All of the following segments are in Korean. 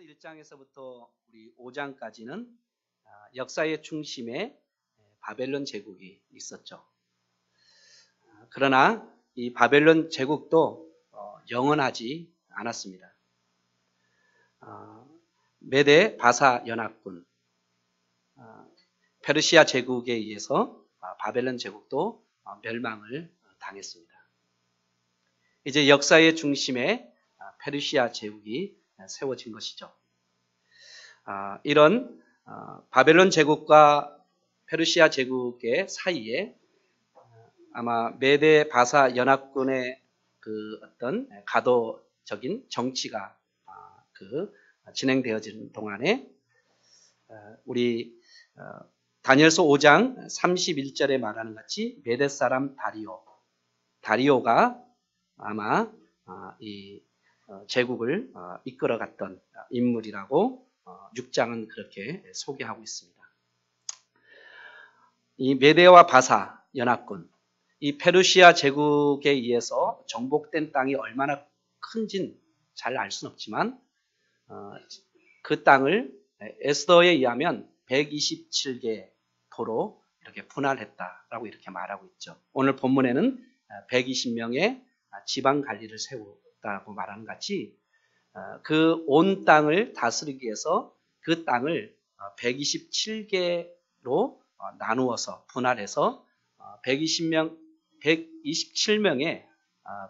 다니엘서 1장에서부터 우리 5장까지는 역사의 중심에 바벨론 제국이 있었죠. 그러나 이 바벨론 제국도 영원하지 않았습니다. 메데 바사 연합군, 페르시아 제국에 의해서 바벨론 제국도 멸망을 당했습니다. 이제 역사의 중심에 페르시아 제국이 세워진 것이죠. 이런 바벨론 제국과 페르시아 제국의 사이에 아마 메데 바사 연합군의 그 어떤 가도적인 정치가 진행되어지는 동안에 우리 다니엘서 5장 31절에 말하는 같이 메데 사람 다리오가 아마 이 제국을 이끌어갔던 인물이라고 6장은 그렇게 소개하고 있습니다. 이 메데와 바사 연합군, 이 페르시아 제국에 의해서 정복된 땅이 얼마나 큰진 잘 알 수는 없지만 그 땅을 에스더에 의하면 127개 도로 이렇게 분할했다라고 이렇게 말하고 있죠. 오늘 본문에는 120명의 지방 관리를 세웠다고 말하는 같이 그 온 땅을 다스리기 위해서 그 땅을 127개로 나누어서 분할해서 127명의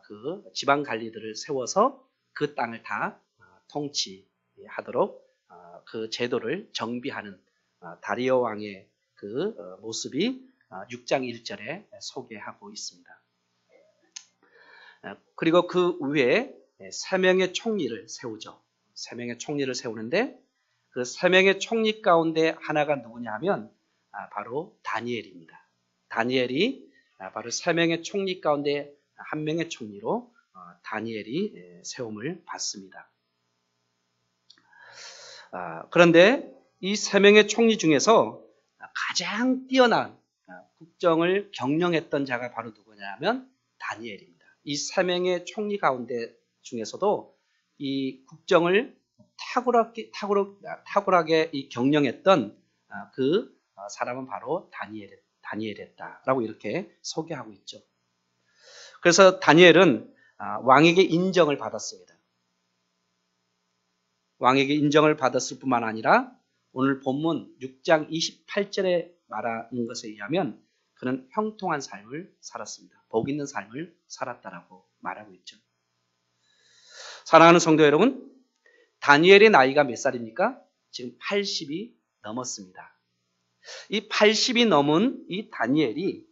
그 지방 관리들을 세워서 그 땅을 다 통치하도록 그 제도를 정비하는 다리오 왕의 그 모습이 6장 1절에 소개하고 있습니다. 그리고 그 위에 3명의 총리를 세우죠. 3명의 총리를 세우는데 그 3명의 총리 가운데 하나가 누구냐 하면 바로 다니엘입니다. 다니엘이 바로 3명의 총리 가운데 한 명의 총리로 다니엘이 세움을 받습니다. 그런데 이 3명의 총리 중에서 가장 뛰어난 국정을 경영했던 자가 바로 누구냐 하면 다니엘입니다. 이 3명의 총리 가운데 중에서도 이 국정을 탁월하게 경영했던 그 사람은 바로 다니엘이었다라고 이렇게 소개하고 있죠. 그래서 다니엘은 왕에게 인정을 받았습니다. 왕에게 인정을 받았을 뿐만 아니라 오늘 본문 6장 28절에 말하는 것에 의하면 그는 형통한 삶을 살았습니다. 복 있는 삶을 살았다라고 말하고 있죠. 사랑하는 성도 여러분, 다니엘의 나이가 몇 살입니까? 지금 80이 넘었습니다. 이 80이 넘은 이 다니엘이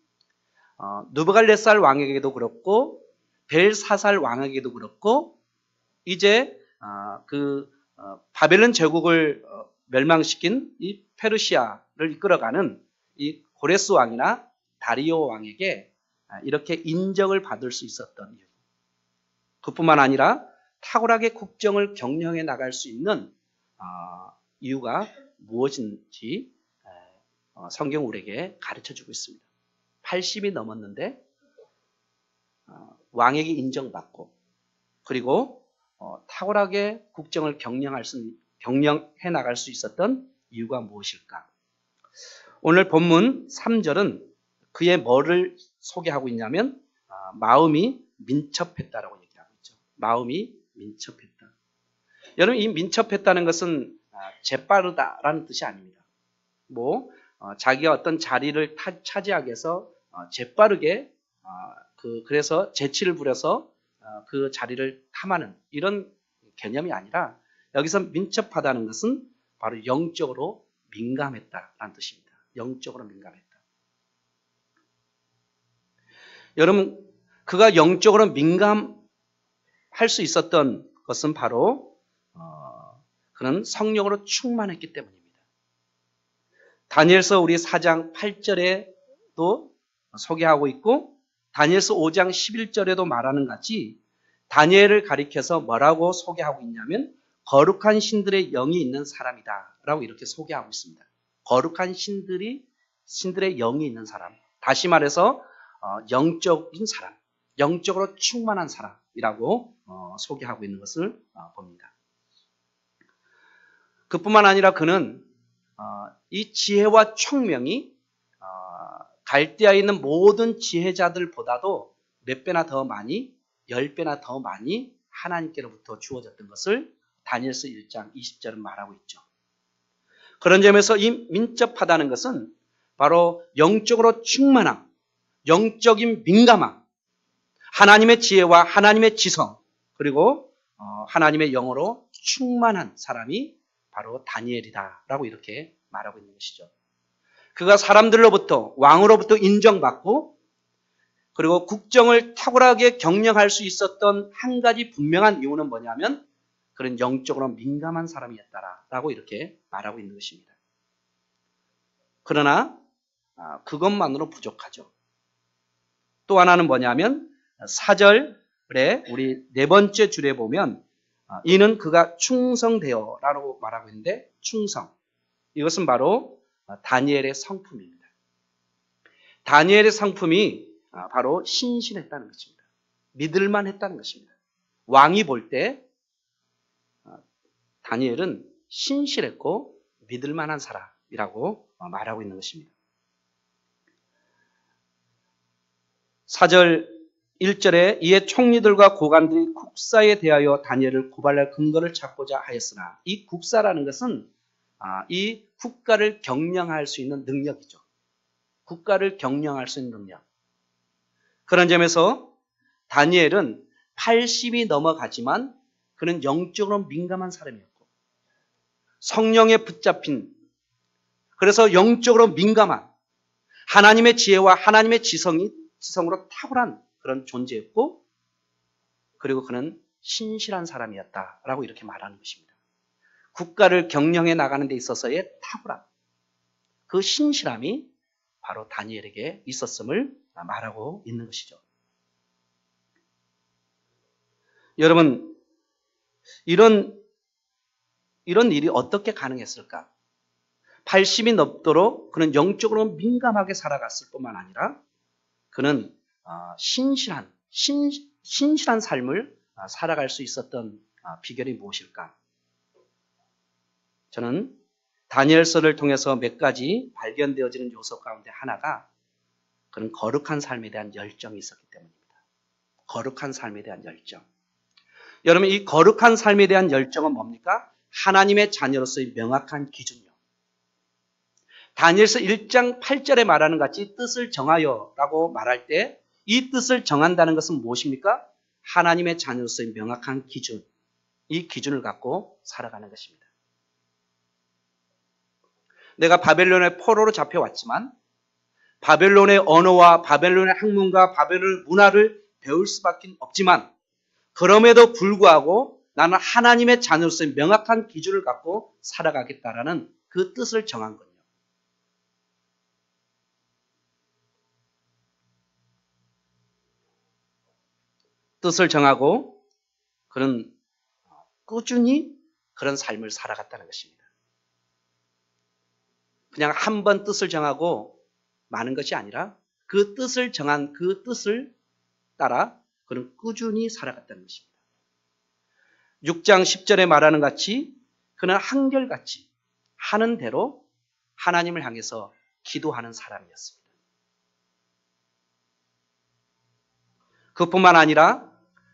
느부갈네살 왕에게도 그렇고 벨사살 왕에게도 그렇고 이제 바벨론 제국을 멸망시킨 이 페르시아를 이끌어가는 이 고레스 왕이나 다리오 왕에게 이렇게 인정을 받을 수 있었던 이유. 그뿐만 아니라 탁월하게 국정을 경영해 나갈 수 있는 이유가 무엇인지 성경 우리에게 가르쳐주고 있습니다. 80이 넘었는데 왕에게 인정받고 그리고 탁월하게 국정을 경영해 나갈 수 있었던 이유가 무엇일까? 오늘 본문 3절은 그의 뭐를 소개하고 있냐면 마음이 민첩했다라고 얘기하고 있죠. 마음이 민첩했다. 여러분, 이 민첩했다는 것은 재빠르다라는 뜻이 아닙니다. 자기가 어떤 자리를 차지하기 위해서 재빠르게 그래서 재치를 부려서 그 자리를 탐하는 이런 개념이 아니라 여기서 민첩하다는 것은 바로 영적으로 민감했다라는 뜻입니다. 영적으로 민감했다. 여러분, 그가 영적으로 민감할 수 있었던 것은 바로 그는 성령으로 충만했기 때문입니다. 다니엘서 우리 4장 8절에도 소개하고 있고 다니엘서 5장 11절에도 말하는 같이 다니엘을 가리켜서 뭐라고 소개하고 있냐면 거룩한 신들의 영이 있는 사람이다 라고 이렇게 소개하고 있습니다. 거룩한 신들의 영이 있는 사람, 다시 말해서 영적인 사람, 영적으로 충만한 사람이라고 소개하고 있는 것을 봅니다. 그뿐만 아니라 그는 이 지혜와 총명이 갈대아에 있는 모든 지혜자들보다도 몇 배나 더 많이, 10배나 더 많이 하나님께로부터 주어졌던 것을 다니엘서 1장 20절은 말하고 있죠. 그런 점에서 이 민첩하다는 것은 바로 영적으로 충만함, 영적인 민감함, 하나님의 지혜와 하나님의 지성, 그리고 하나님의 영으로 충만한 사람이 바로 다니엘이다라고 이렇게 말하고 있는 것이죠. 그가 사람들로부터, 왕으로부터 인정받고 그리고 국정을 탁월하게 경영할 수 있었던 한 가지 분명한 이유는 뭐냐면 그런 영적으로 민감한 사람이었다라고 이렇게 말하고 있는 것입니다. 그러나 그것만으로 부족하죠. 또 하나는 뭐냐면 4절에 우리 네 번째 줄에 보면 이는 그가 충성되어라고 말하고 있는데 충성. 이것은 바로 다니엘의 성품입니다. 다니엘의 성품이 바로 신실했다는 것입니다. 믿을만 했다는 것입니다. 왕이 볼 때 다니엘은 신실했고 믿을만한 사람이라고 말하고 있는 것입니다. 4절 1절에 이에 총리들과 고관들이 국사에 대하여 다니엘을 고발할 근거를 찾고자 하였으나 이 국사라는 것은 이 국가를 경영할 수 있는 능력이죠. 국가를 경영할 수 있는 능력. 그런 점에서 다니엘은 80이 넘어가지만 그는 영적으로 민감한 사람이었고 성령에 붙잡힌 그래서 영적으로 민감한 하나님의 지혜와 하나님의 지성으로 탁월한 그런 존재였고 그리고 그는 신실한 사람이었다라고 이렇게 말하는 것입니다. 국가를 경영해 나가는 데 있어서의 탁월함, 그 신실함이 바로 다니엘에게 있었음을 말하고 있는 것이죠. 여러분, 이런 일이 어떻게 가능했을까? 80이 넘도록 그는 영적으로 민감하게 살아갔을 뿐만 아니라 그는 신실한 삶을 살아갈 수 있었던 비결이 무엇일까? 저는 다니엘서를 통해서 몇 가지 발견되어지는 요소 가운데 하나가 그는 거룩한 삶에 대한 열정이 있었기 때문입니다. 거룩한 삶에 대한 열정. 여러분, 이 거룩한 삶에 대한 열정은 뭡니까? 하나님의 자녀로서의 명확한 기준이요. 다니엘서 1장 8절에 말하는 같이 뜻을 정하여라고 말할 때 이 뜻을 정한다는 것은 무엇입니까? 하나님의 자녀로서의 명확한 기준, 이 기준을 갖고 살아가는 것입니다. 내가 바벨론의 포로로 잡혀왔지만 바벨론의 언어와 바벨론의 학문과 바벨론의 문화를 배울 수밖에 없지만 그럼에도 불구하고 나는 하나님의 자녀로서의 명확한 기준을 갖고 살아가겠다라는 그 뜻을 정한 거예요. 뜻을 정하고 그는 꾸준히 그런 삶을 살아갔다는 것입니다. 그냥 한 번 뜻을 정하고 마는 것이 아니라 그 뜻을 정한 그 뜻을 따라 그는 꾸준히 살아갔다는 것입니다. 6장 10절에 말하는 같이 그는 한결같이 하는 대로 하나님을 향해서 기도하는 사람이었습니다. 그뿐만 아니라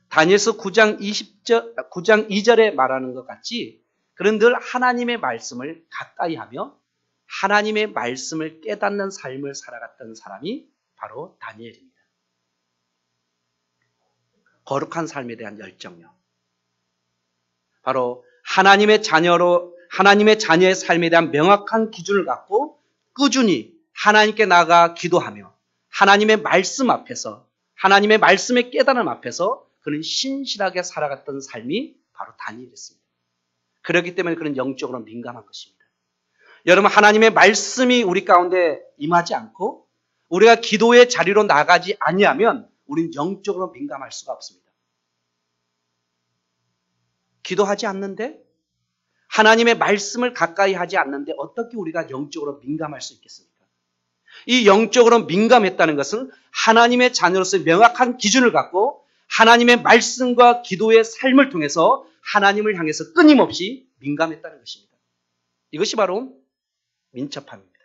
다니엘서 9장 2절에 말하는 것 같이 그는 늘 하나님의 말씀을 가까이 하며 하나님의 말씀을 깨닫는 삶을 살아갔던 사람이 바로 다니엘입니다. 거룩한 삶에 대한 열정요. 바로 하나님의 자녀의 삶에 대한 명확한 기준을 갖고 꾸준히 하나님께 나아가 기도하며 하나님의 말씀 앞에서 하나님의 말씀의 깨달음 앞에서 그는 신실하게 살아갔던 삶이 바로 다니엘이었습니다. 그렇기 때문에 그는 영적으로 민감한 것입니다. 여러분, 하나님의 말씀이 우리 가운데 임하지 않고 우리가 기도의 자리로 나가지 아니하면 우리는 영적으로 민감할 수가 없습니다. 기도하지 않는데 하나님의 말씀을 가까이 하지 않는데 어떻게 우리가 영적으로 민감할 수 있겠습니까? 이 영적으로 민감했다는 것은 하나님의 자녀로서의 명확한 기준을 갖고 하나님의 말씀과 기도의 삶을 통해서 하나님을 향해서 끊임없이 민감했다는 것입니다. 이것이 바로 민첩함입니다.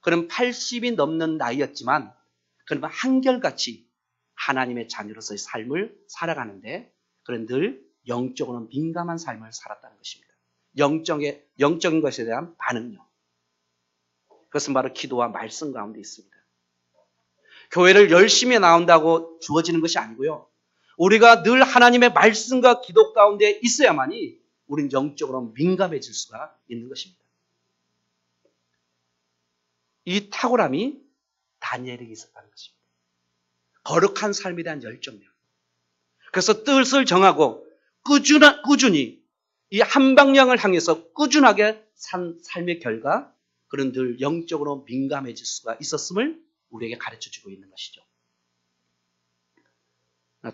그는 80이 넘는 나이였지만 그는 한결같이 하나님의 자녀로서의 삶을 살아가는데 그는 늘 영적으로 민감한 삶을 살았다는 것입니다. 영적인 것에 대한 반응력. 그것은 바로 기도와 말씀 가운데 있습니다. 교회를 열심히 나온다고 주어지는 것이 아니고요. 우리가 늘 하나님의 말씀과 기도 가운데 있어야만이 우린 영적으로 민감해질 수가 있는 것입니다. 이 탁월함이 다니엘에게 있었다는 것입니다. 거룩한 삶에 대한 열정력. 그래서 뜻을 정하고 꾸준히 이 한 방향을 향해서 꾸준하게 산 삶의 결과 그런 늘 영적으로 민감해질 수가 있었음을 우리에게 가르쳐주고 있는 것이죠.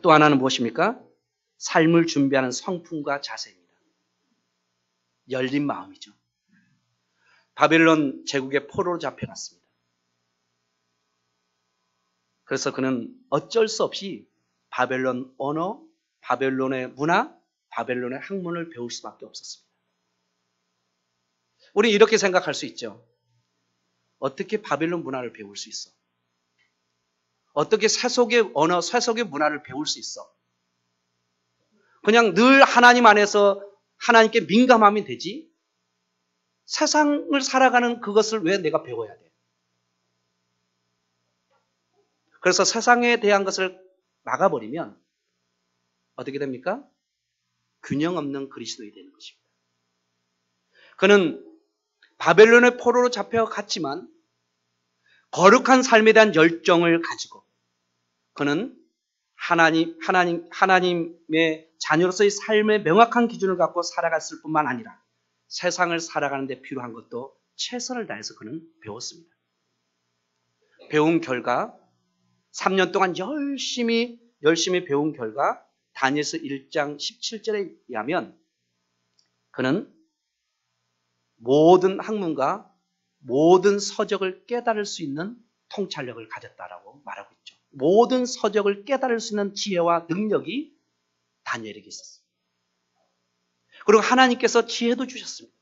또 하나는 무엇입니까? 삶을 준비하는 성품과 자세입니다. 열린 마음이죠. 바벨론 제국의 포로로 잡혀갔습니다. 그래서 그는 어쩔 수 없이 바벨론 언어, 바벨론의 문화, 바벨론의 학문을 배울 수밖에 없었습니다. 우리 이렇게 생각할 수 있죠. 어떻게 바벨론 문화를 배울 수 있어? 어떻게 세속의 언어, 세속의 문화를 배울 수 있어? 그냥 늘 하나님 안에서 하나님께 민감하면 되지? 세상을 살아가는 그것을 왜 내가 배워야 돼? 그래서 세상에 대한 것을 막아버리면 어떻게 됩니까? 균형 없는 그리스도인이 되는 것입니다. 그는 바벨론의 포로로 잡혀갔지만 거룩한 삶에 대한 열정을 가지고 그는 하나님의 자녀로서의 삶의 명확한 기준을 갖고 살아갔을 뿐만 아니라 세상을 살아가는 데 필요한 것도 최선을 다해서 그는 배웠습니다. 배운 결과 3년 동안 열심히 배운 결과 다니엘서 1장 17절에 의하면 그는 모든 학문과 모든 서적을 깨달을 수 있는 통찰력을 가졌다라고 말하고 있죠. 모든 서적을 깨달을 수 있는 지혜와 능력이 다니엘에게 있었어요. 그리고 하나님께서 지혜도 주셨습니다.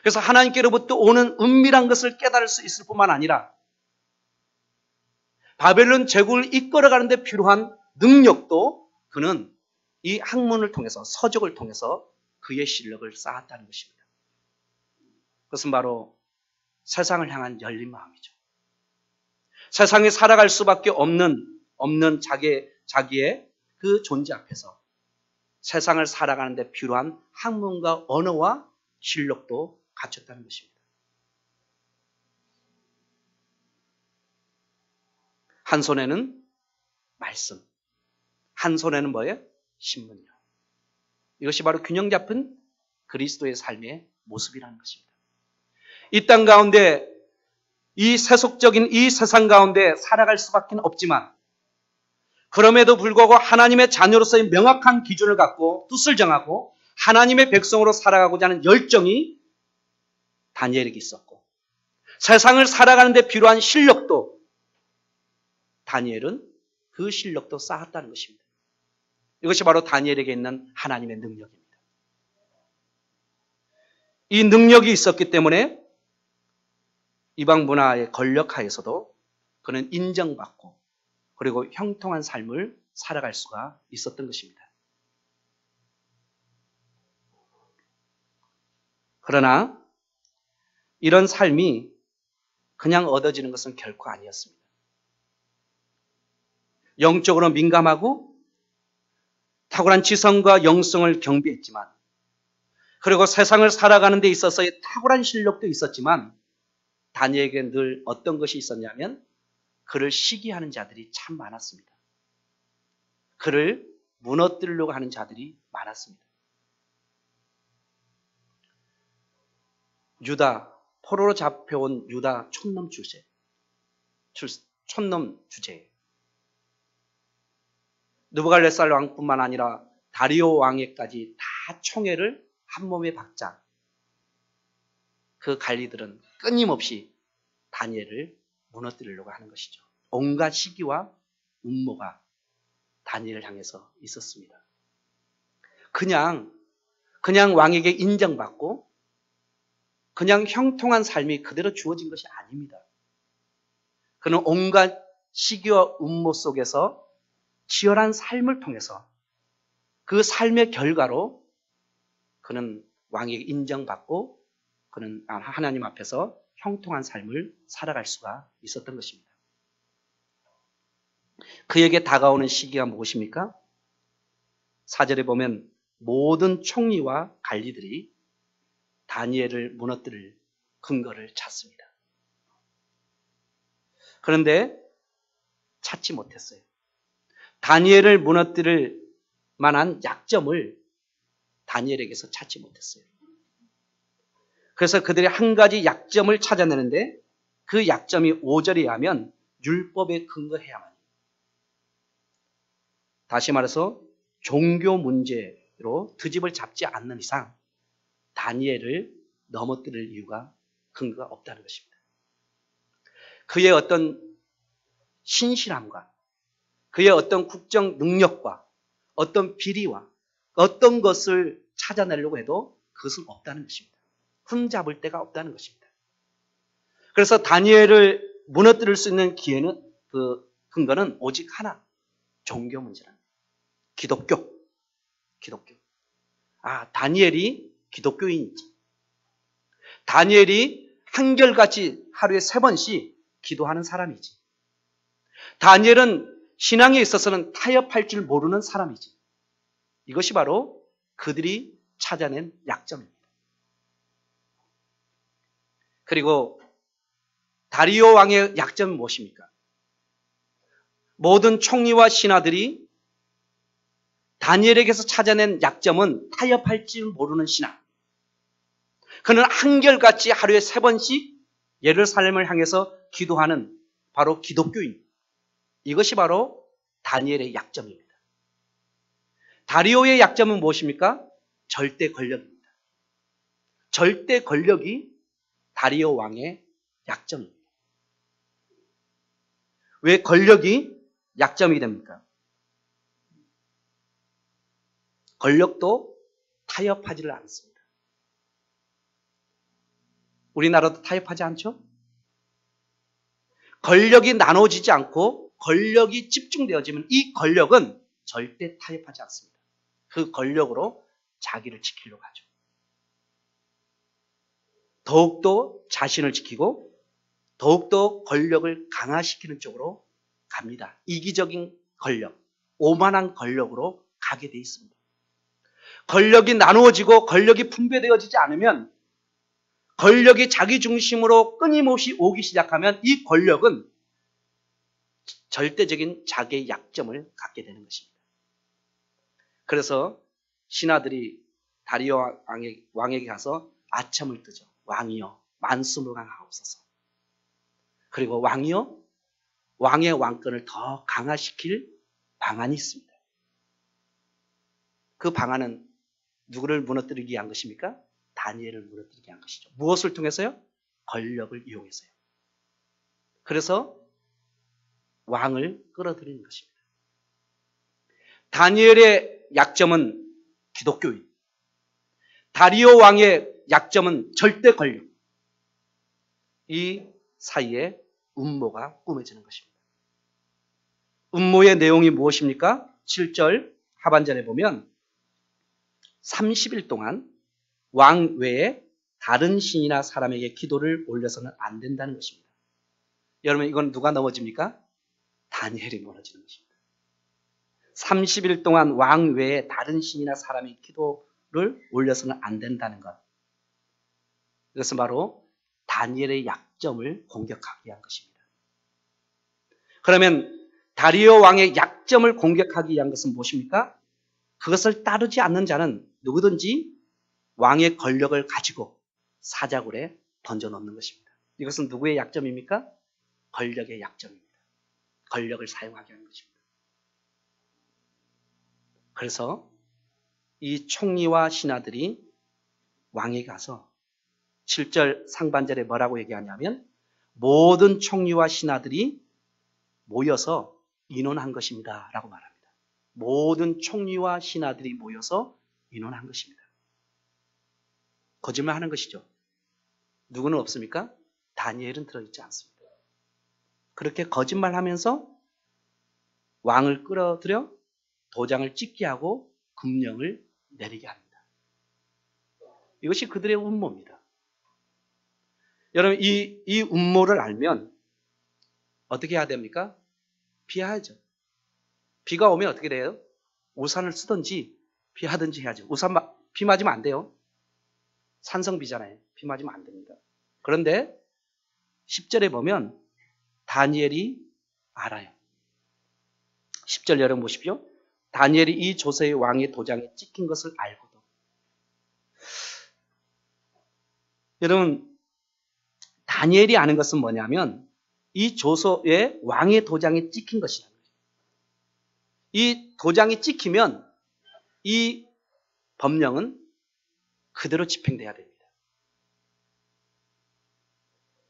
그래서 하나님께로부터 오는 은밀한 것을 깨달을 수 있을 뿐만 아니라 바벨론 제국을 이끌어가는 데 필요한 능력도 그는 이 학문을 통해서 서적을 통해서 그의 실력을 쌓았다는 것입니다. 그것은 바로 세상을 향한 열린 마음이죠. 세상에 살아갈 수밖에 없는 자기의 그 존재 앞에서 세상을 살아가는 데 필요한 학문과 언어와 실력도 갖췄다는 것입니다. 한 손에는 말씀, 한 손에는 뭐예요? 신문이요. 이것이 바로 균형 잡힌 그리스도의 삶의 모습이라는 것입니다. 이 땅 가운데 이 세속적인 이 세상 가운데 살아갈 수밖에 없지만 그럼에도 불구하고 하나님의 자녀로서의 명확한 기준을 갖고 뜻을 정하고 하나님의 백성으로 살아가고자 하는 열정이 다니엘에게 있었고 세상을 살아가는 데 필요한 실력도 다니엘은 그 실력도 쌓았다는 것입니다. 이것이 바로 다니엘에게 있는 하나님의 능력입니다. 이 능력이 있었기 때문에 이방 문화의 권력하에서도 그는 인정받고 그리고 형통한 삶을 살아갈 수가 있었던 것입니다. 그러나 이런 삶이 그냥 얻어지는 것은 결코 아니었습니다. 영적으로 민감하고 탁월한 지성과 영성을 경비했지만 그리고 세상을 살아가는 데 있어서의 탁월한 실력도 있었지만 다니엘에게 늘 어떤 것이 있었냐면 그를 시기하는 자들이 참 많았습니다. 그를 무너뜨리려고 하는 자들이 많았습니다. 유다, 포로로 잡혀온 유다 촌놈 주제예요. 느부갈네살 왕뿐만 아니라 다리오 왕에까지 다 총애를 한 몸에 박자 그 관리들은 끊임없이 다니엘을 무너뜨리려고 하는 것이죠. 온갖 시기와 음모가 다니엘을 향해서 있었습니다. 그냥 왕에게 인정받고 그냥 형통한 삶이 그대로 주어진 것이 아닙니다. 그는 온갖 시기와 음모 속에서 치열한 삶을 통해서 그 삶의 결과로 그는 왕에게 인정받고 그는 하나님 앞에서 형통한 삶을 살아갈 수가 있었던 것입니다. 그에게 다가오는 시기가 무엇입니까? 4절에 보면 모든 총리와 관리들이 다니엘을 무너뜨릴 근거를 찾습니다. 그런데 찾지 못했어요. 다니엘을 무너뜨릴 만한 약점을 다니엘에게서 찾지 못했어요. 그래서 그들이 한 가지 약점을 찾아내는데 그 약점이 5절에 하면 율법에 근거해야만. 다시 말해서 종교 문제로 트집을 잡지 않는 이상 다니엘을 넘어뜨릴 이유가 근거가 없다는 것입니다. 그의 어떤 신실함과 그의 어떤 국정 능력과 어떤 비리와 어떤 것을 찾아내려고 해도 그것은 없다는 것입니다. 흠잡을 데가 없다는 것입니다. 그래서 다니엘을 무너뜨릴 수 있는 기회는 그 근거는 오직 하나. 종교 문제랍니다. 기독교. 다니엘이 기독교인이지. 다니엘이 한결같이 하루에 3번씩 기도하는 사람이지. 다니엘은 신앙에 있어서는 타협할 줄 모르는 사람이지. 이것이 바로 그들이 찾아낸 약점입니다. 그리고 다리오 왕의 약점은 무엇입니까? 모든 총리와 신하들이 다니엘에게서 찾아낸 약점은 타협할 줄 모르는 신앙. 그는 한결같이 하루에 3번씩 예루살렘을 향해서 기도하는 바로 기독교인. 이것이 바로 다니엘의 약점입니다. 다리오의 약점은 무엇입니까? 절대 권력입니다. 절대 권력이 다리오 왕의 약점입니다. 왜 권력이 약점이 됩니까? 권력도 타협하지를 않습니다. 우리나라도 타협하지 않죠? 권력이 나눠지지 않고 권력이 집중되어지면 이 권력은 절대 타협하지 않습니다. 그 권력으로 자기를 지키려고 하죠. 더욱더 자신을 지키고 더욱더 권력을 강화시키는 쪽으로 갑니다. 이기적인 권력, 오만한 권력으로 가게 돼 있습니다. 권력이 나누어지고 권력이 분배되어지지 않으면 권력이 자기 중심으로 끊임없이 오기 시작하면 이 권력은 절대적인 자기의 약점을 갖게 되는 것입니다. 그래서 신하들이 다리오 왕에게 가서 아첨을 뜨죠. 왕이여 만수무강하옵소서. 그리고 왕이여 왕의 왕권을 더 강화시킬 방안이 있습니다. 그 방안은 누구를 무너뜨리기 위한 것입니까? 다니엘을 무너뜨리기 위한 것이죠. 무엇을 통해서요? 권력을 이용해서요. 그래서 왕을 끌어들이는 것입니다. 다니엘의 약점은 기독교인. 다리오 왕의 약점은 절대 권력. 이 사이에 음모가 꾸며지는 것입니다. 음모의 내용이 무엇입니까? 7절 하반절에 보면 30일 동안 왕 외에 다른 신이나 사람에게 기도를 올려서는 안 된다는 것입니다. 여러분 이건 누가 넘어집니까? 다니엘이 무너지는 것입니다. 30일 동안 왕 외에 다른 신이나 사람의 기도를 올려서는 안 된다는 것. 이것은 바로 다니엘의 약점을 공격하기 위한 것입니다. 그러면 다리오 왕의 약점을 공격하기 위한 것은 무엇입니까? 그것을 따르지 않는 자는 누구든지 왕의 권력을 가지고 사자굴에 던져놓는 것입니다. 이것은 누구의 약점입니까? 권력의 약점입니다. 권력을 사용하게 하는 것입니다. 그래서 이 총리와 신하들이 왕에게 가서 7절 상반절에 뭐라고 얘기하냐면 모든 총리와 신하들이 모여서 인원한 것입니다. 라고 말합니다. 모든 총리와 신하들이 모여서 인원한 것입니다. 거짓말하는 것이죠. 누구는 없습니까? 다니엘은 들어있지 않습니다. 그렇게 거짓말하면서 왕을 끌어들여 도장을 찍게 하고 금령을 내리게 합니다. 이것이 그들의 음모입니다. 여러분, 이 음모를 알면 어떻게 해야 됩니까? 피해야죠. 비가 오면 어떻게 돼요? 우산을 쓰든지 피하든지 해야죠. 비 맞으면 안 돼요. 산성비잖아요. 비 맞으면 안 됩니다. 그런데 10절에 보면 다니엘이 알아요. 10절 여러분 보십시오. 다니엘이 이 조서의 왕의 도장에 찍힌 것을 알고도. 여러분, 다니엘이 아는 것은 뭐냐면 이 조서의 왕의 도장에 찍힌 것이라는 거예요. 이 도장이 찍히면 이 법령은 그대로 집행돼야 됩니다.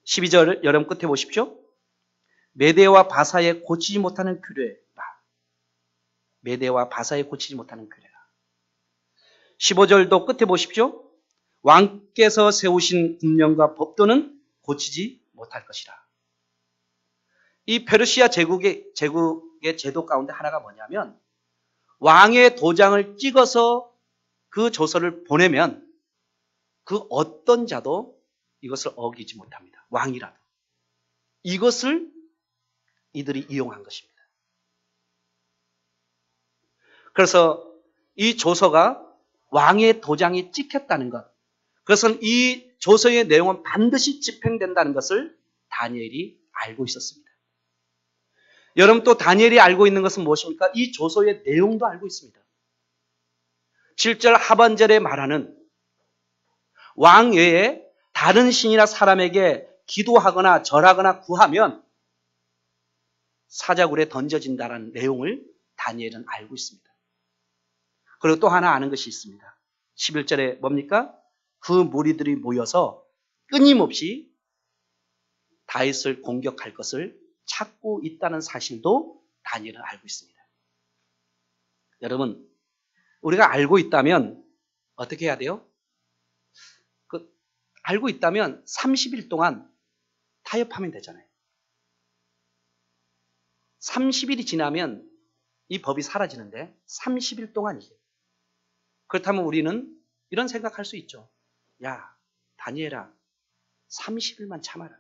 12절 여러분 끝에 보십시오. 메대와 바사에 고치지 못하는 규례라. 메대와 바사에 고치지 못하는 규례라. 15절도 끝에 보십시오. 왕께서 세우신 금령과 법도는 고치지 못할 것이라. 이 페르시아 제국의 제도 가운데 하나가 뭐냐면 왕의 도장을 찍어서 그 조서를 보내면 그 어떤 자도 이것을 어기지 못합니다. 왕이라도. 이것을 이들이 이용한 것입니다. 그래서 이 조서가 왕의 도장이 찍혔다는 것, 그것은 이 조서의 내용은 반드시 집행된다는 것을 다니엘이 알고 있었습니다. 여러분, 또 다니엘이 알고 있는 것은 무엇입니까? 이 조서의 내용도 알고 있습니다. 7절 하반절에 말하는 왕 외에 다른 신이나 사람에게 기도하거나 절하거나 구하면 사자굴에 던져진다는 내용을 다니엘은 알고 있습니다. 그리고 또 하나 아는 것이 있습니다. 11절에 뭡니까? 그 무리들이 모여서 끊임없이 다윗을 공격할 것을 찾고 있다는 사실도 다니엘은 알고 있습니다. 여러분, 우리가 알고 있다면 어떻게 해야 돼요? 알고 있다면 30일 동안 타협하면 되잖아요. 30일이 지나면 이 법이 사라지는데 30일 동안이에요. 그렇다면 우리는 이런 생각할 수 있죠. 야, 다니엘아, 30일만 참아라.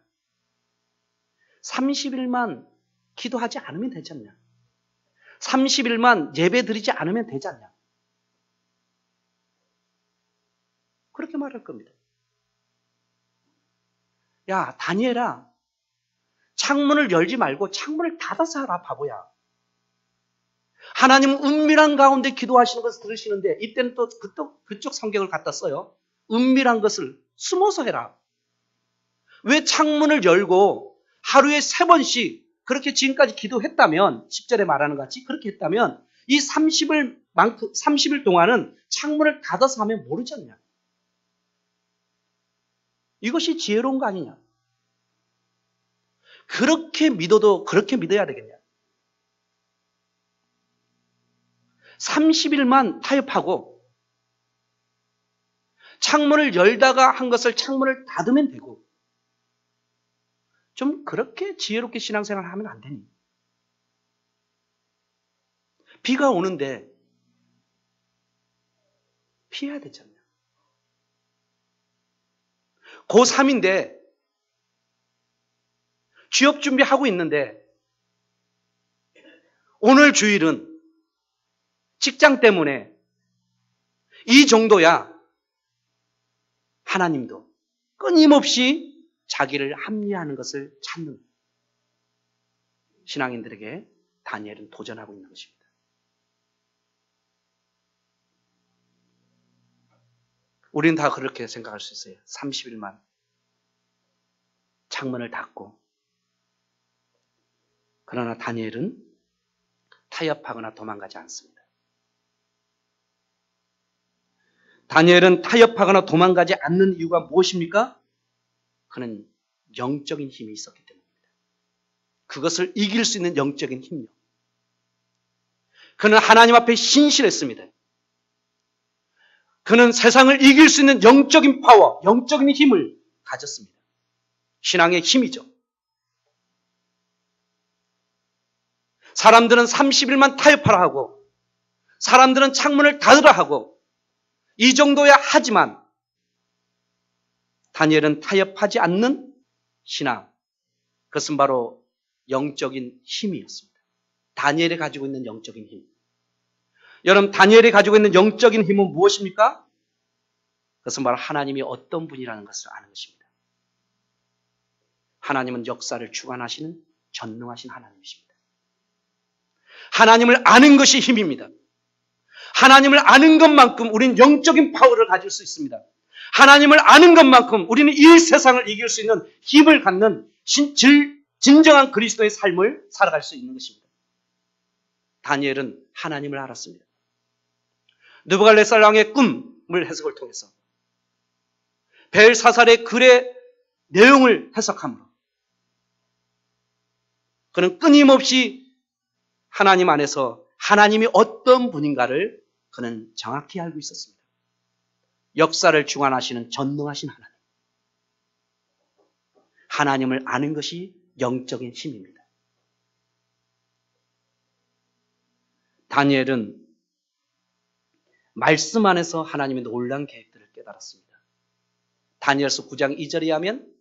30일만 기도하지 않으면 되지 않냐? 30일만 예배 드리지 않으면 되지 않냐? 그렇게 말할 겁니다. 야, 다니엘아, 창문을 열지 말고 창문을 닫아서 하라, 바보야. 하나님은 은밀한 가운데 기도하시는 것을 들으시는데 이때는 또 그쪽 성경을 갖다 써요. 은밀한 것을 숨어서 해라. 왜 창문을 열고 하루에 3번씩 그렇게 지금까지 기도했다면 10절에 말하는 것 같이 그렇게 했다면 이 30일 동안은 창문을 닫아서 하면 모르지 않냐. 이것이 지혜로운 거 아니냐. 그렇게 믿어도 그렇게 믿어야 되겠냐. 30일만 타협하고 창문을 열다가 한 것을 창문을 닫으면 되고 좀 그렇게 지혜롭게 신앙생활을 하면 안 되니? 비가 오는데 피해야 되잖아요. 고3인데 취업 준비하고 있는데 오늘 주일은 직장 때문에 이 정도야 하나님도 끊임없이 자기를 합리화하는 것을 찾는 신앙인들에게 다니엘은 도전하고 있는 것입니다. 우리는 다 그렇게 생각할 수 있어요. 30일만 창문을 닫고. 그러나 다니엘은 타협하거나 도망가지 않습니다. 다니엘은 타협하거나 도망가지 않는 이유가 무엇입니까? 그는 영적인 힘이 있었기 때문입니다. 그것을 이길 수 있는 영적인 힘이요. 그는 하나님 앞에 신실했습니다. 그는 세상을 이길 수 있는 영적인 파워, 영적인 힘을 가졌습니다. 신앙의 힘이죠. 사람들은 30일만 타협하라 하고 사람들은 창문을 닫으라 하고 이 정도야 하지만 다니엘은 타협하지 않는 신앙, 그것은 바로 영적인 힘이었습니다. 다니엘이 가지고 있는 영적인 힘. 여러분, 다니엘이 가지고 있는 영적인 힘은 무엇입니까? 그것은 바로 하나님이 어떤 분이라는 것을 아는 것입니다. 하나님은 역사를 주관하시는 전능하신 하나님이십니다. 하나님을 아는 것이 힘입니다. 하나님을 아는 것만큼 우리는 영적인 파워를 가질 수 있습니다. 하나님을 아는 것만큼 우리는 이 세상을 이길 수 있는 힘을 갖는 진정한 그리스도의 삶을 살아갈 수 있는 것입니다. 다니엘은 하나님을 알았습니다. 느부갈네살 왕의 꿈을 해석을 통해서 벨사살의 글의 내용을 해석함으로 그는 끊임없이 하나님 안에서 하나님이 어떤 분인가를 그는 정확히 알고 있었습니다. 역사를 주관하시는 전능하신 하나님. 하나님을 아는 것이 영적인 힘입니다. 다니엘은 말씀 안에서 하나님의 놀라운 계획들을 깨달았습니다. 다니엘서 9장 2절에 하면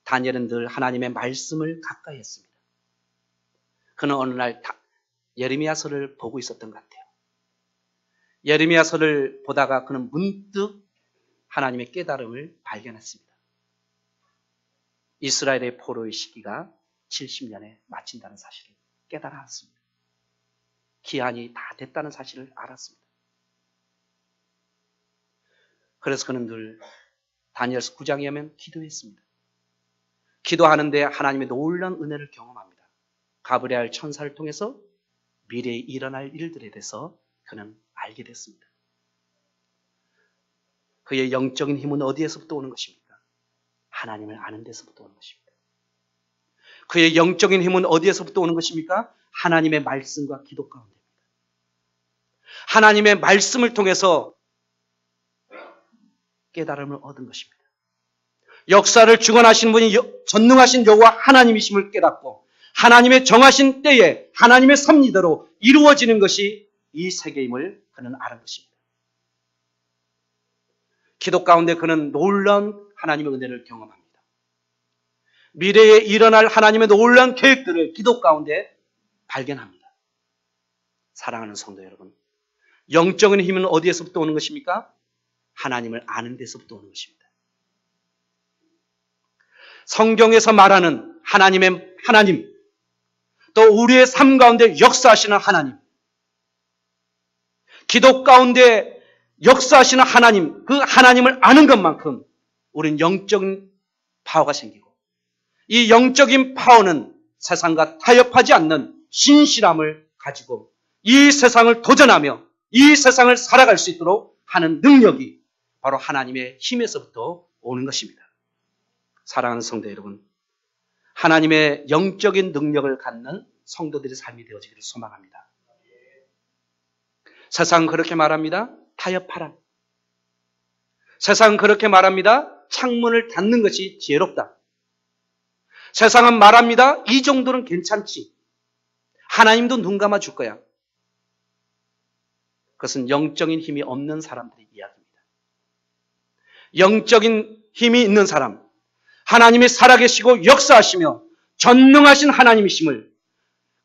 다니엘은 늘 하나님의 말씀을 가까이 했습니다. 그는 어느 날 예레미야서를 보고 있었던 것 같아요. 예레미야서를 보다가 그는 문득 하나님의 깨달음을 발견했습니다. 이스라엘의 포로의 시기가 70년에 마친다는 사실을 깨달았습니다. 기한이 다 됐다는 사실을 알았습니다. 그래서 그는 늘 다니엘서 9장에 하면 기도했습니다. 기도하는데 하나님의 놀라운 은혜를 경험합니다. 가브리엘 천사를 통해서 미래에 일어날 일들에 대해서 그는 알게 됐습니다. 그의 영적인 힘은 어디에서부터 오는 것입니까? 하나님을 아는 데서부터 오는 것입니다. 그의 영적인 힘은 어디에서부터 오는 것입니까? 하나님의 말씀과 기도 가운데입니다. 하나님의 말씀을 통해서 깨달음을 얻은 것입니다. 역사를 주관하신 분이 전능하신 여호와 하나님이심을 깨닫고 하나님의 정하신 때에 하나님의 섭리대로 이루어지는 것이 이 세계임을 그는 아는 것입니다. 기도 가운데 그는 놀라운 하나님의 은혜를 경험합니다. 미래에 일어날 하나님의 놀라운 계획들을 기도 가운데 발견합니다. 사랑하는 성도 여러분, 영적인 힘은 어디에서부터 오는 것입니까? 하나님을 아는 데서부터 오는 것입니다. 성경에서 말하는 하나님의 하나님, 또 우리의 삶 가운데 역사하시는 하나님, 기도 가운데 역사하시는 하나님, 그 하나님을 아는 것만큼 우리는 영적인 파워가 생기고 이 영적인 파워는 세상과 타협하지 않는 신실함을 가지고 이 세상을 도전하며 이 세상을 살아갈 수 있도록 하는 능력이 바로 하나님의 힘에서부터 오는 것입니다. 사랑하는 성도 여러분, 하나님의 영적인 능력을 갖는 성도들의 삶이 되어지기를 소망합니다. 세상은 그렇게 말합니다. 타협하라. 세상은 그렇게 말합니다. 창문을 닫는 것이 지혜롭다. 세상은 말합니다. 이 정도는 괜찮지. 하나님도 눈 감아 줄 거야. 그것은 영적인 힘이 없는 사람들의 이야기입니다. 영적인 힘이 있는 사람, 하나님이 살아계시고 역사하시며 전능하신 하나님이심을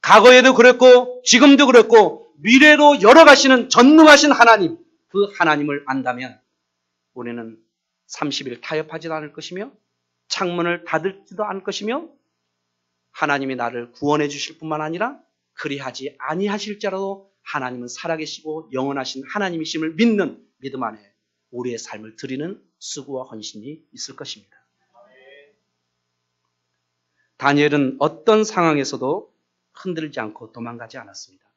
과거에도 그랬고 지금도 그랬고 미래로 열어가시는 전능하신 하나님, 그 하나님을 안다면 우리는 30일 타협하지도 않을 것이며 창문을 닫지도 않을 것이며 하나님이 나를 구원해 주실 뿐만 아니라 그리하지 아니하실지라도 하나님은 살아계시고 영원하신 하나님이심을 믿는 믿음 안에 우리의 삶을 드리는 수고와 헌신이 있을 것입니다. 다니엘은 어떤 상황에서도 흔들리지 않고 도망가지 않았습니다.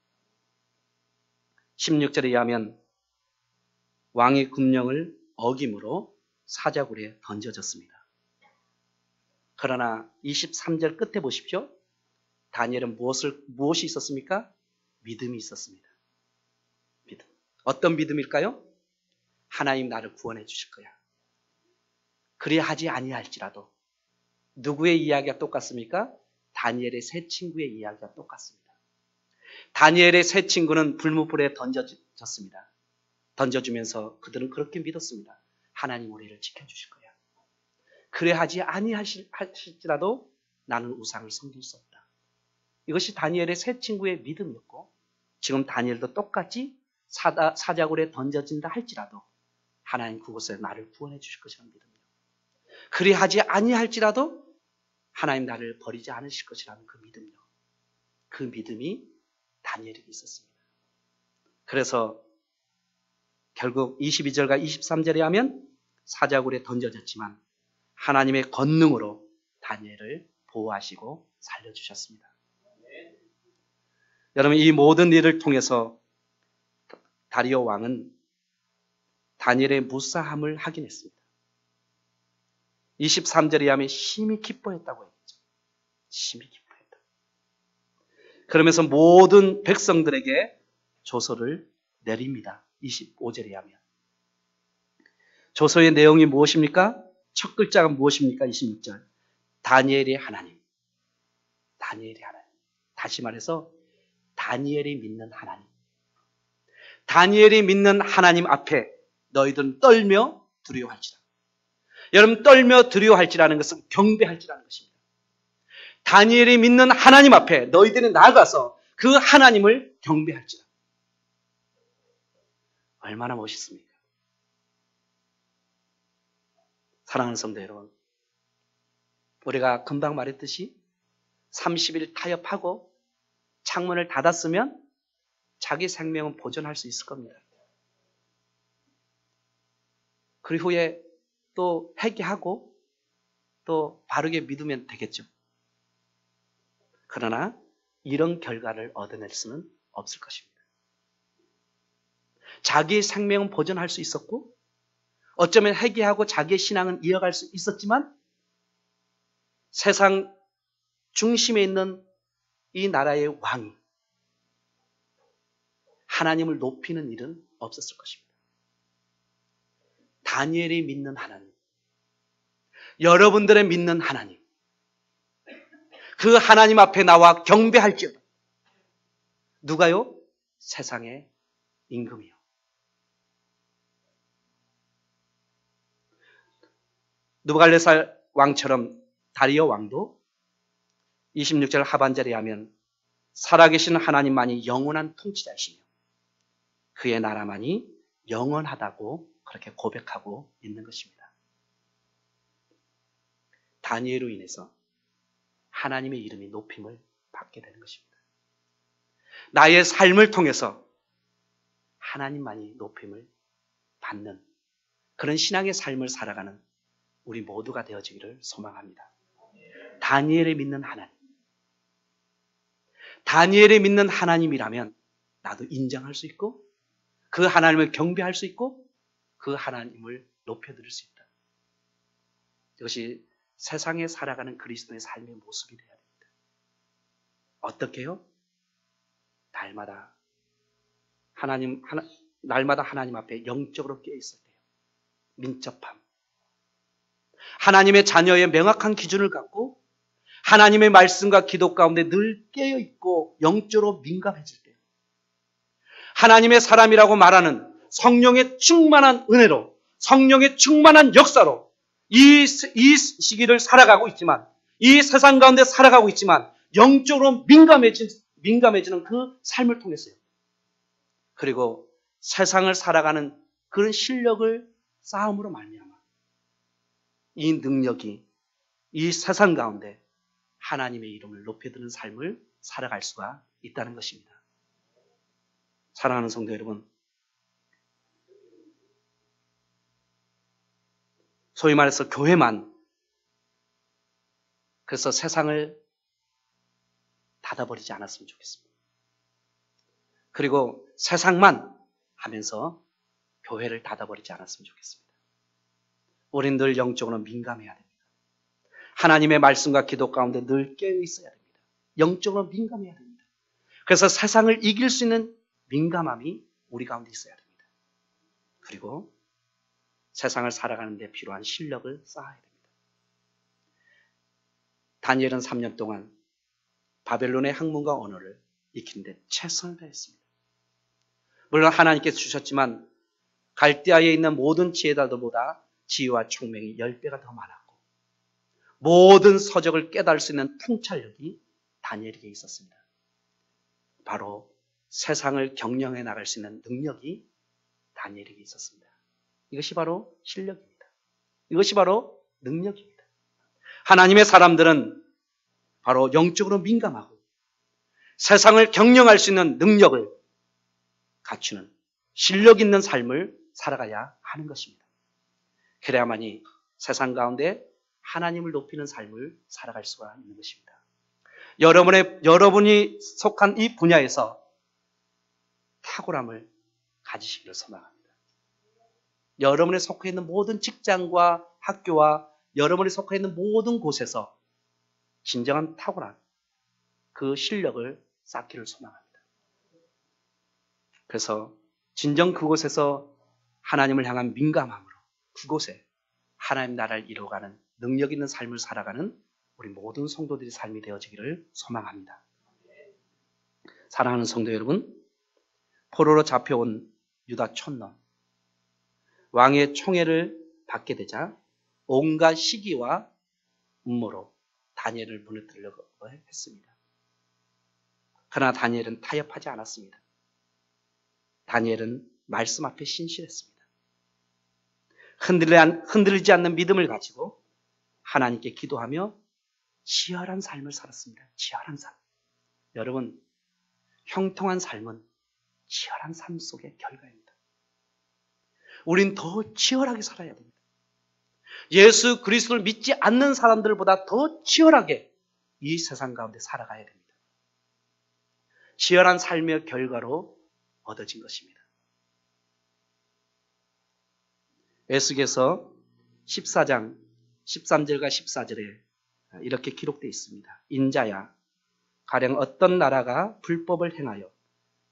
16절에 의하면 왕의 금령을 어김으로 사자굴에 던져졌습니다. 그러나 23절 끝에 보십시오. 다니엘은 무엇이 있었습니까? 믿음이 있었습니다. 믿음. 어떤 믿음일까요? 하나님 나를 구원해 주실 거야. 그리하지 아니할지라도 누구의 이야기가 똑같습니까? 다니엘의 세 친구의 이야기가 똑같습니다. 다니엘의 세 친구는 불무불에 던져졌습니다. 던져주면서 그들은 그렇게 믿었습니다. 하나님 우리를 지켜주실 거야. 그래하지 아니하실지라도 나는 우상을 섬길 수 없다. 이것이 다니엘의 세 친구의 믿음이었고 지금 다니엘도 똑같이 사자굴에 던져진다 할지라도 하나님 그곳에 나를 구원해 주실 것이라는 믿음이요. 그리하지 아니할지라도 하나님 나를 버리지 않으실 것이라는 그 믿음이요. 그 믿음이 다니엘에게 있었습니다. 그래서 결국 22절과 23절에 하면 사자굴에 던져졌지만 하나님의 권능으로 다니엘을 보호하시고 살려주셨습니다. 여러분 이 모든 일을 통해서 다리오 왕은 다니엘의 무사함을 확인했습니다. 23절에 하면 심히 기뻐했다고 했죠. 심히 기뻐했다. 그러면서 모든 백성들에게 조서를 내립니다. 25절에 하면. 조서의 내용이 무엇입니까? 첫 글자가 무엇입니까? 26절. 다니엘의 하나님. 다니엘의 하나님. 다시 말해서 다니엘이 믿는 하나님. 다니엘이 믿는 하나님 앞에 너희들은 떨며 두려워할지라. 여러분 떨며 두려워할지라는 것은 경배할지라는 것입니다. 다니엘이 믿는 하나님 앞에 너희들이 나아가서 그 하나님을 경배할지라. 얼마나 멋있습니까? 사랑하는 성도 여러분, 우리가 금방 말했듯이 30일 타협하고 창문을 닫았으면 자기 생명은 보존할 수 있을 겁니다. 그 후에 또 회개하고 또 바르게 믿으면 되겠죠. 그러나 이런 결과를 얻어낼 수는 없을 것입니다. 자기의 생명은 보존할 수 있었고 어쩌면 회개하고 자기의 신앙은 이어갈 수 있었지만 세상 중심에 있는 이 나라의 왕이 하나님을 높이는 일은 없었을 것입니다. 다니엘이 믿는 하나님, 여러분들의 믿는 하나님, 그 하나님 앞에 나와 경배할지어다. 누가요? 세상의 임금이요. 느부갓네살 왕처럼 다리오 왕도 26절 하반절에 하면 살아계신 하나님만이 영원한 통치자이시며 그의 나라만이 영원하다고 그렇게 고백하고 있는 것입니다. 다니엘로 인해서 하나님의 이름이 높임을 받게 되는 것입니다. 나의 삶을 통해서 하나님만이 높임을 받는 그런 신앙의 삶을 살아가는 우리 모두가 되어지기를 소망합니다. 다니엘을 믿는 하나님. 다니엘을 믿는 하나님이라면 나도 인정할 수 있고 그 하나님을 경배할 수 있고 그 하나님을 높여드릴 수 있다. 이것이 세상에 살아가는 그리스도의 삶의 모습이 되어야 됩니다. 어떻게요? 날마다 하나님 앞에 영적으로 깨어 있을 때요. 민첩함. 하나님의 자녀의 명확한 기준을 갖고 하나님의 말씀과 기도 가운데 늘 깨어 있고 영적으로 민감해질 때요. 하나님의 사람이라고 말하는 성령의 충만한 은혜로 성령의 충만한 역사로 이 시기를 살아가고 있지만 이 세상 가운데 살아가고 있지만 영적으로 민감해지는 그 삶을 통해서요. 그리고 세상을 살아가는 그런 실력을 쌓음으로 말미암아 이 능력이 이 세상 가운데 하나님의 이름을 높여드리는 삶을 살아갈 수가 있다는 것입니다. 사랑하는 성도 여러분, 소위 말해서 교회만 그래서 세상을 닫아버리지 않았으면 좋겠습니다. 그리고 세상만 하면서 교회를 닫아버리지 않았으면 좋겠습니다. 우리는 늘 영적으로 민감해야 됩니다. 하나님의 말씀과 기도 가운데 늘 깨어 있어야 됩니다. 영적으로 민감해야 됩니다. 그래서 세상을 이길 수 있는 민감함이 우리 가운데 있어야 됩니다. 그리고 세상을 살아가는 데 필요한 실력을 쌓아야 됩니다. 다니엘은 3년 동안 바벨론의 학문과 언어를 익히는 데 최선을 다했습니다. 물론 하나님께서 주셨지만 갈대아에 있는 모든 지혜자들보다 지혜와 총명이 10배가 더 많았고 모든 서적을 깨달을 수 있는 통찰력이 다니엘에게 있었습니다. 바로 세상을 경영해 나갈 수 있는 능력이 다니엘에게 있었습니다. 이것이 바로 실력입니다. 이것이 바로 능력입니다. 하나님의 사람들은 바로 영적으로 민감하고 세상을 경영할 수 있는 능력을 갖추는 실력 있는 삶을 살아가야 하는 것입니다. 그래야만이 세상 가운데 하나님을 높이는 삶을 살아갈 수가 있는 것입니다. 여러분이 속한 이 분야에서 탁월함을 가지시기를 소망합니다. 여러분이 속해 있는 모든 직장과 학교와 여러분이 속해 있는 모든 곳에서 진정한 탁월한 그 실력을 쌓기를 소망합니다. 그래서 진정 그곳에서 하나님을 향한 민감함으로 그곳에 하나님 나라를 이루어가는 능력 있는 삶을 살아가는 우리 모든 성도들의 삶이 되어지기를 소망합니다. 사랑하는 성도 여러분, 포로로 잡혀온 유다 촌놈, 왕의 총애를 받게 되자 온갖 시기와 음모로 다니엘을 무너뜨리려고 했습니다. 그러나 다니엘은 타협하지 않았습니다. 다니엘은 말씀 앞에 신실했습니다. 흔들리지 않는 믿음을 가지고 하나님께 기도하며 치열한 삶을 살았습니다. 치열한 삶. 여러분, 형통한 삶은 치열한 삶 속의 결과입니다. 우린 더 치열하게 살아야 됩니다. 예수 그리스도를 믿지 않는 사람들보다 더 치열하게 이 세상 가운데 살아가야 됩니다. 치열한 삶의 결과로 얻어진 것입니다. 에스겔서 14장 13절과 14절에 이렇게 기록되어 있습니다. 인자야, 가령 어떤 나라가 불법을 행하여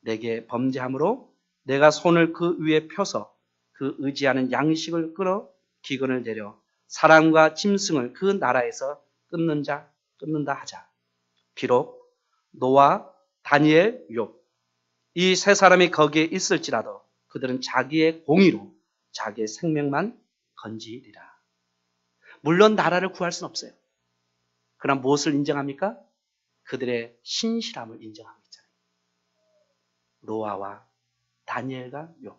내게 범죄함으로 내가 손을 그 위에 펴서 그 의지하는 양식을 끌어 기근을 내려 사람과 짐승을 그 나라에서 끊는다 하자. 비록 노아, 다니엘, 욥 이 세 사람이 거기에 있을지라도 그들은 자기의 공의로 자기의 생명만 건지리라. 물론 나라를 구할 수는 없어요. 그럼 무엇을 인정합니까? 그들의 신실함을 인정하고 있잖아요. 노아와 다니엘과 욥,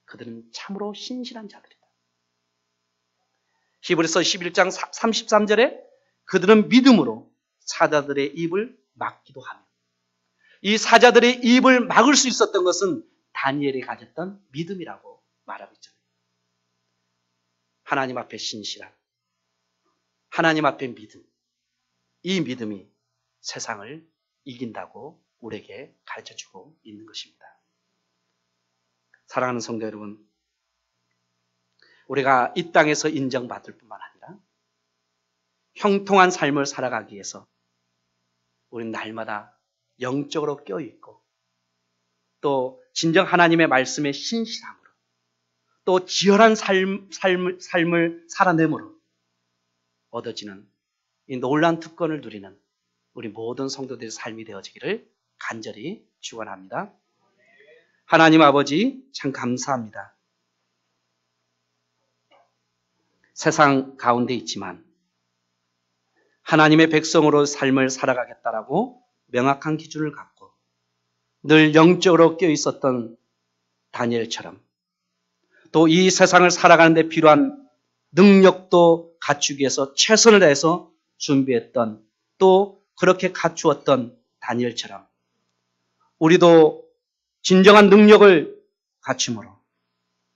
그들은 참으로 신실한 자들이다. 히브리서 11장 33절에 그들은 믿음으로 사자들의 입을 막기도 하며, 이 사자들의 입을 막을 수 있었던 것은 다니엘이 가졌던 믿음이라고 말하고 있잖아요. 하나님 앞에 신실함, 하나님 앞에 믿음, 이 믿음이 세상을 이긴다고 우리에게 가르쳐주고 있는 것입니다. 사랑하는 성도 여러분, 우리가 이 땅에서 인정받을 뿐만 아니라 형통한 삶을 살아가기 위해서 우리는 날마다 영적으로 껴있고 또 진정 하나님의 말씀에 신실함으로 또 지열한 삶을 살아내므로 얻어지는 이 놀라운 특권을 누리는 우리 모든 성도들의 삶이 되어지기를 간절히 축원합니다. 하나님 아버지 참 감사합니다. 세상 가운데 있지만 하나님의 백성으로 삶을 살아가겠다라고 명확한 기준을 갖고 늘 영적으로 껴 있었던 다니엘처럼 또 이 세상을 살아가는 데 필요한 능력도 갖추기 위해서 최선을 다해서 준비했던 또 그렇게 갖추었던 다니엘처럼 우리도 진정한 능력을 갖춤으로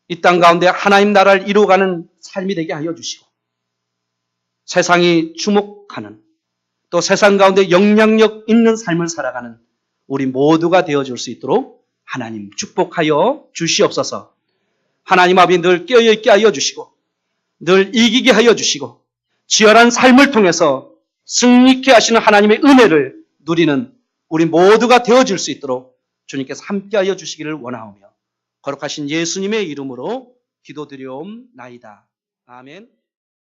이 땅 가운데 하나님 나라를 이루어가는 삶이 되게 하여 주시고 세상이 주목하는 또 세상 가운데 영향력 있는 삶을 살아가는 우리 모두가 되어줄 수 있도록 하나님 축복하여 주시옵소서. 하나님 앞에 늘 깨어있게 하여 주시고 늘 이기게 하여 주시고 치열한 삶을 통해서 승리케 하시는 하나님의 은혜를 누리는 우리 모두가 되어줄 수 있도록 주님께서 함께하여 주시기를 원하오며 거룩하신 예수님의 이름으로 기도드려옵나이다. 아멘.